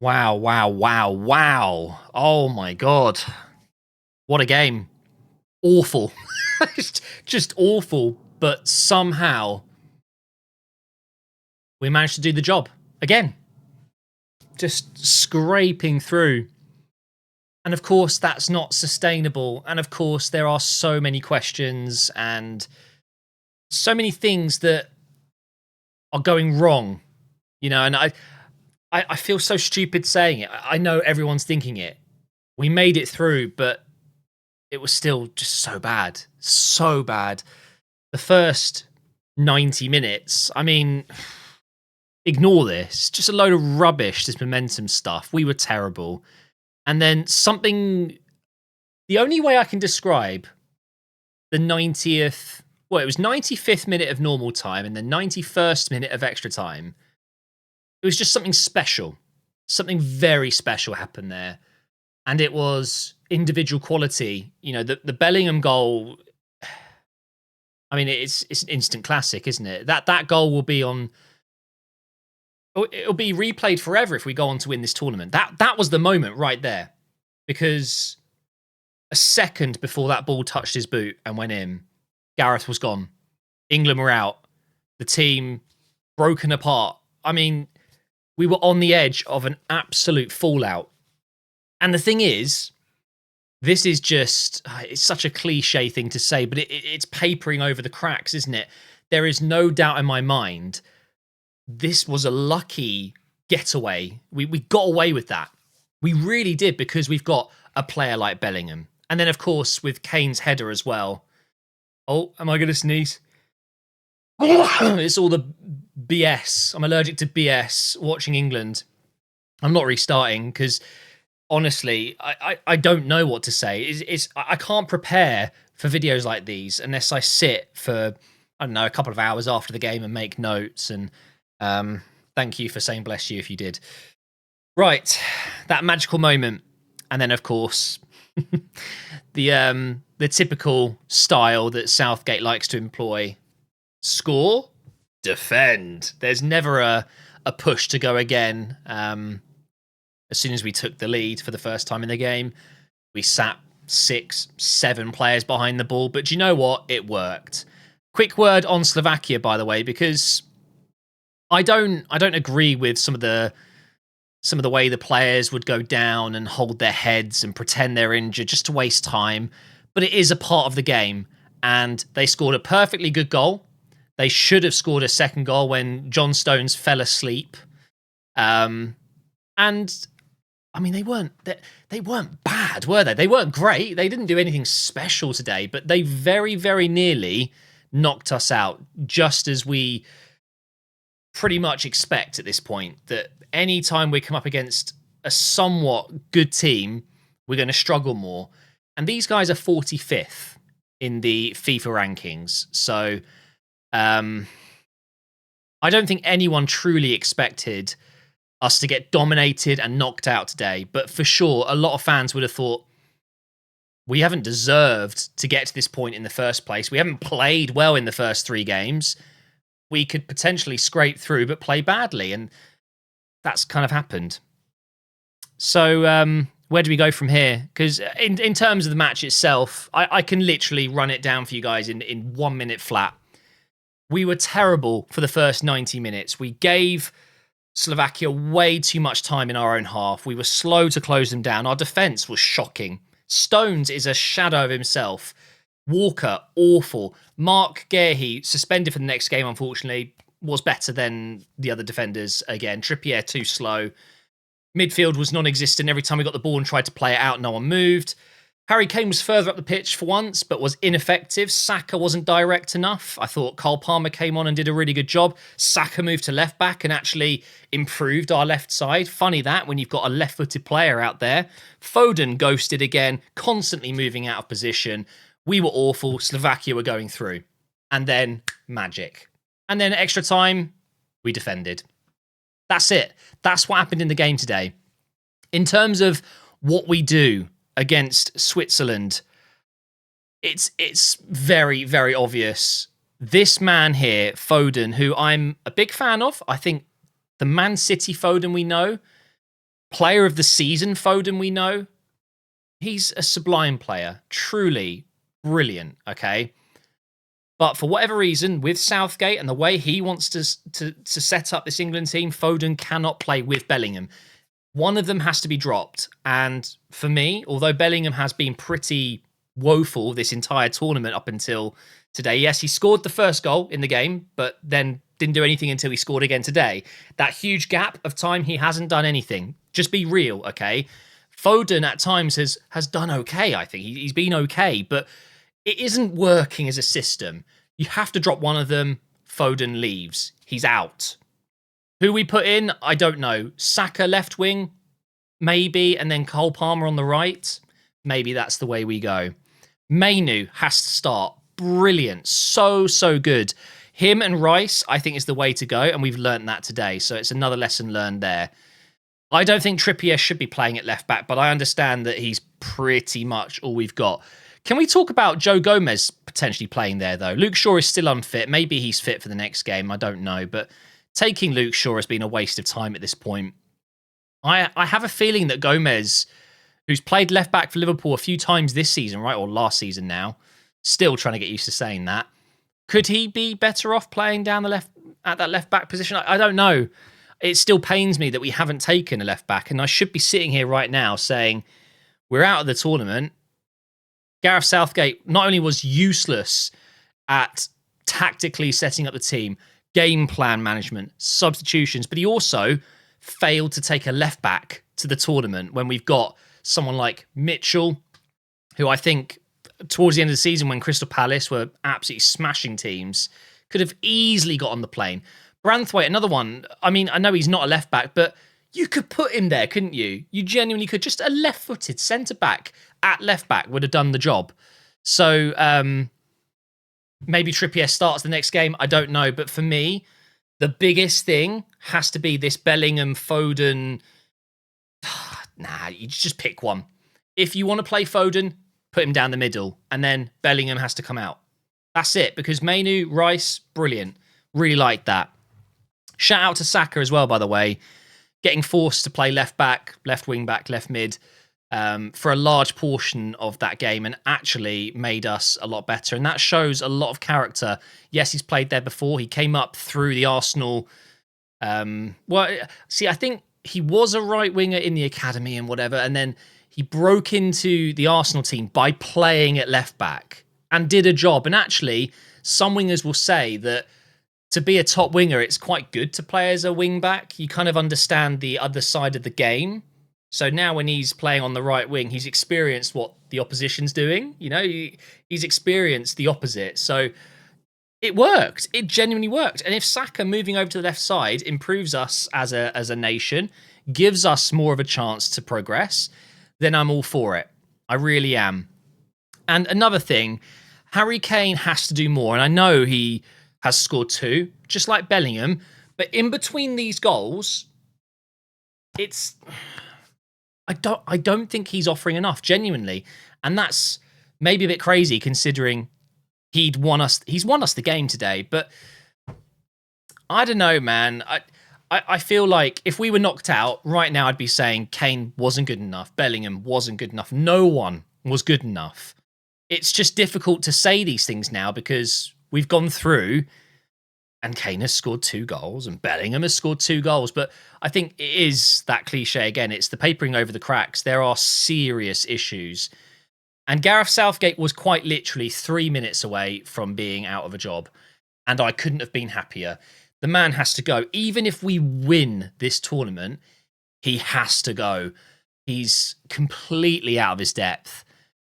Wow, wow, wow, wow. Oh my God. What a game. Awful. just awful. But somehow we managed to do the job again. Just scraping through. And of course, that's not sustainable. And of course, there are so many questions and so many things that are going wrong, and I feel so stupid saying it. I know everyone's thinking it. We made it through, but it was still just so bad. So bad. The first 90 minutes, I mean, ignore this. Just a load of rubbish, this momentum stuff. We were terrible. And then the only way I can describe the 90th, well, it was 95th minute of normal time and the 91st minute of extra time. It was just something special. Something very special happened there. And it was individual quality. The Bellingham goal, I mean, it's an instant classic, isn't it? That goal will be it'll be replayed forever if we go on to win this tournament. That was the moment right there. Because a second before that ball touched his boot and went in, Gareth was gone. England were out. The team broken apart. I mean, we were on the edge of an absolute fallout. And the thing is, this is just, it's such a cliche thing to say, but it's papering over the cracks, isn't it? There is no doubt in my mind, this was a lucky getaway. We got away with that. We really did, because we've got a player like Bellingham. And then, of course, with Kane's header as well. Oh, am I going to sneeze? It's all the BS. I'm allergic to BS watching England. I'm not restarting because, honestly, I don't know what to say. I can't prepare for videos like these unless I sit for, I don't know, a couple of hours after the game and make notes. And thank you for saying bless you if you did. Right, that magical moment. And then, of course, the typical style that Southgate likes to employ. Score, defend. There's never a push to go again. As soon as we took the lead for the first time in the game, we sat 6, 7 players behind the ball. But do you know what? It worked. Quick word on Slovakia, by the way, because I don't agree with some of the way the players would go down and hold their heads and pretend they're injured just to waste time. But it is a part of the game. And they scored a perfectly good goal. They should have scored a second goal when John Stones fell asleep. And I mean, they weren't bad, were they? They weren't great. They didn't do anything special today, but they very, very nearly knocked us out, just as we pretty much expect at this point, that any time we come up against a somewhat good team, we're going to struggle more. And these guys are 45th in the FIFA rankings. So I don't think anyone truly expected us to get dominated and knocked out today. But for sure, a lot of fans would have thought, we haven't deserved to get to this point in the first place. We haven't played well in the first 3 games. We could potentially scrape through, but play badly. And that's kind of happened. So where do we go from here? Because in terms of the match itself, I can literally run it down for you guys in 1 minute flat. We were terrible for the first 90 minutes. We gave Slovakia way too much time in our own half. We were slow to close them down. Our defence was shocking. Stones is a shadow of himself. Walker, awful. Mark Guehi, suspended for the next game, unfortunately, was better than the other defenders again. Trippier, too slow. Midfield was non-existent. Every time we got the ball and tried to play it out, no one moved. Harry Kane was further up the pitch for once, but was ineffective. Saka wasn't direct enough. I thought Cole Palmer came on and did a really good job. Saka moved to left back and actually improved our left side. Funny that, when you've got a left-footed player out there. Foden ghosted again, constantly moving out of position. We were awful. Slovakia were going through. And then magic. And then extra time, we defended. That's it. That's what happened in the game today. In terms of what we do against Switzerland, it's very, very obvious. This man here, Foden, who I'm a big fan of, I think the Man City Foden we know, Player of the season, Foden, we know. He's a sublime player. Truly brilliant, okay? But for whatever reason, with Southgate and the way he wants to set up this England team, Foden cannot play with Bellingham. One of them has to be dropped. And for me, although Bellingham has been pretty woeful this entire tournament up until today, yes, he scored the first goal in the game, but then didn't do anything until he scored again today. That huge gap of time, he hasn't done anything. Just be real, okay? Foden at times has done okay, I think. He's been okay, but it isn't working as a system. You have to drop one of them. Foden leaves. He's out. Who we put in, I don't know. Saka left wing, maybe, and then Cole Palmer on the right. Maybe that's the way we go. Mainu has to start. Brilliant. So good. Him and Rice, I think, is the way to go, and we've learned that today. So it's another lesson learned there. I don't think Trippier should be playing at left back, but I understand that he's pretty much all we've got. Can we talk about Joe Gomez potentially playing there, though? Luke Shaw is still unfit. Maybe he's fit for the next game. I don't know. But taking Luke Shaw has been a waste of time at this point. I have a feeling that Gomez, who's played left back for Liverpool a few times this season, right, or last season now, still trying to get used to saying that. Could he be better off playing down the left at that left back position? I don't know. It still pains me that we haven't taken a left back, and I should be sitting here right now saying we're out of the tournament. Gareth Southgate not only was useless at tactically setting up the team, game plan management, substitutions, but he also failed to take a left back to the tournament when we've got someone like Mitchell, who I think towards the end of the season when Crystal Palace were absolutely smashing teams, could have easily got on the plane. Branthwaite, another one. I mean, I know he's not a left back, but you could put him there, couldn't you? You genuinely could. Just a left-footed centre back at left back would have done the job. So maybe Trippier starts the next game. I don't know. But for me, the biggest thing has to be this Bellingham, Foden. Nah, you just pick one. If you want to play Foden, put him down the middle. And then Bellingham has to come out. That's it. Because Mainu, Rice, brilliant. Really like that. Shout out to Saka as well, by the way. Getting forced to play left back, left wing back, left mid for a large portion of that game and actually made us a lot better. And that shows a lot of character. Yes, he's played there before. He came up through the Arsenal. I think he was a right winger in the academy and whatever. And then he broke into the Arsenal team by playing at left back and did a job. And actually, some wingers will say that to be a top winger, it's quite good to play as a wing back. You kind of understand the other side of the game. So now when he's playing on the right wing, he's experienced what the opposition's doing. You know, he's experienced the opposite. So it worked. It genuinely worked. And if Saka moving over to the left side improves us as a nation, gives us more of a chance to progress, then I'm all for it. I really am. And another thing, Harry Kane has to do more. And I know he has scored 2, just like Bellingham. But in between these goals, it's I don't think he's offering enough, genuinely. And that's maybe a bit crazy considering he's won us the game today. But I don't know, man. I feel like if we were knocked out right now, I'd be saying Kane wasn't good enough. Bellingham wasn't good enough. No one was good enough. It's just difficult to say these things now because we've gone through and Kane has scored 2 goals and Bellingham has scored 2 goals. But I think it is that cliche again. It's the papering over the cracks. There are serious issues. And Gareth Southgate was quite literally 3 minutes away from being out of a job. And I couldn't have been happier. The man has to go. Even if we win this tournament, he has to go. He's completely out of his depth.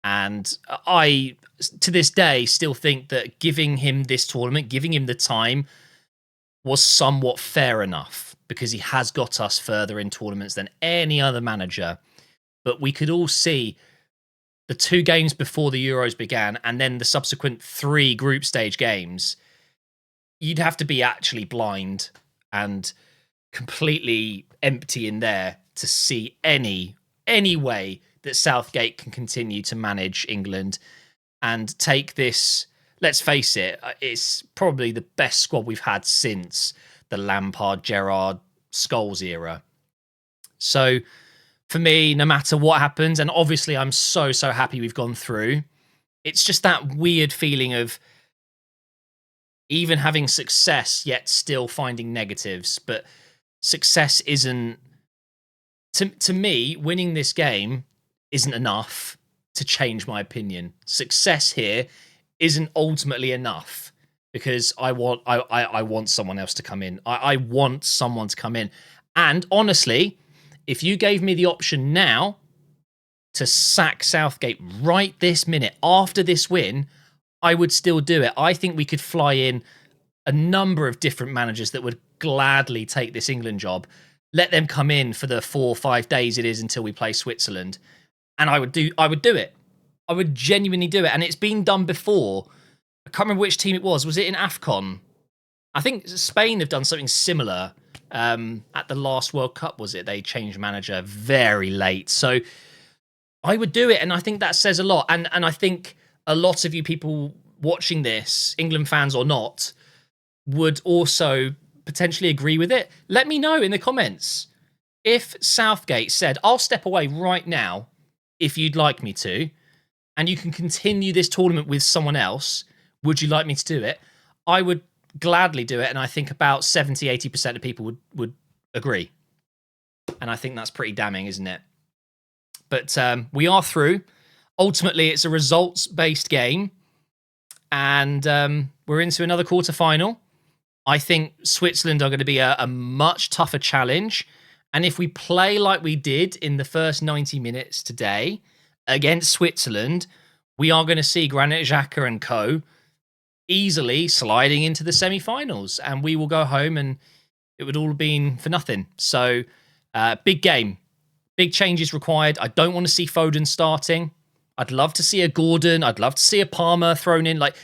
And I, to this day, still think that giving him this tournament, giving him the time, was somewhat fair enough because he has got us further in tournaments than any other manager. But we could all see the 2 games before the Euros began and then the subsequent 3 group stage games. You'd have to be actually blind and completely empty in there to see any way that Southgate can continue to manage England and take this. Let's face it, it's probably the best squad we've had since the Lampard, Gerrard, Scholes era. So for me, no matter what happens, and obviously I'm so happy we've gone through. It's just that weird feeling of even having success yet still finding negatives. But success isn't, to me, winning this game isn't enough to change my opinion. Success here isn't ultimately enough because I want someone else to come in. I want someone to come in. And honestly, if you gave me the option now to sack Southgate right this minute after this win, I would still do it. I think we could fly in a number of different managers that would gladly take this England job. Let them come in for the 4 or 5 days it is until we play Switzerland, and I would do it. I would genuinely do it, and it's been done before. I can't remember which team it was. Was it in AFCON? I think Spain have done something similar at the last World Cup. Was it? They changed manager very late, so I would do it, and I think that says a lot. And I think a lot of you people watching this, England fans or not, would also potentially agree with it. Let me know in the comments. If Southgate said, I'll step away right now if you'd like me to, and you can continue this tournament with someone else, would you like me to do it? I would gladly do it, and I think about 70-80% of people would agree. And I think that's pretty damning, isn't it? But we are through. Ultimately, it's a results-based game, and we're into another quarter-final. I think Switzerland are going to be a much tougher challenge. And if we play like we did in the first 90 minutes today against Switzerland, we are going to see Granit Xhaka and co. easily sliding into the semi-finals. And we will go home and it would all have been for nothing. So, big game. Big changes required. I don't want to see Foden starting. I'd love to see a Gordon. I'd love to see a Palmer thrown in. Like,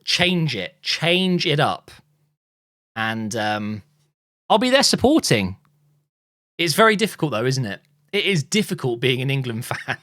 change it. Change it up. And I'll be there supporting. It's very difficult, though, isn't it? It is difficult being an England fan.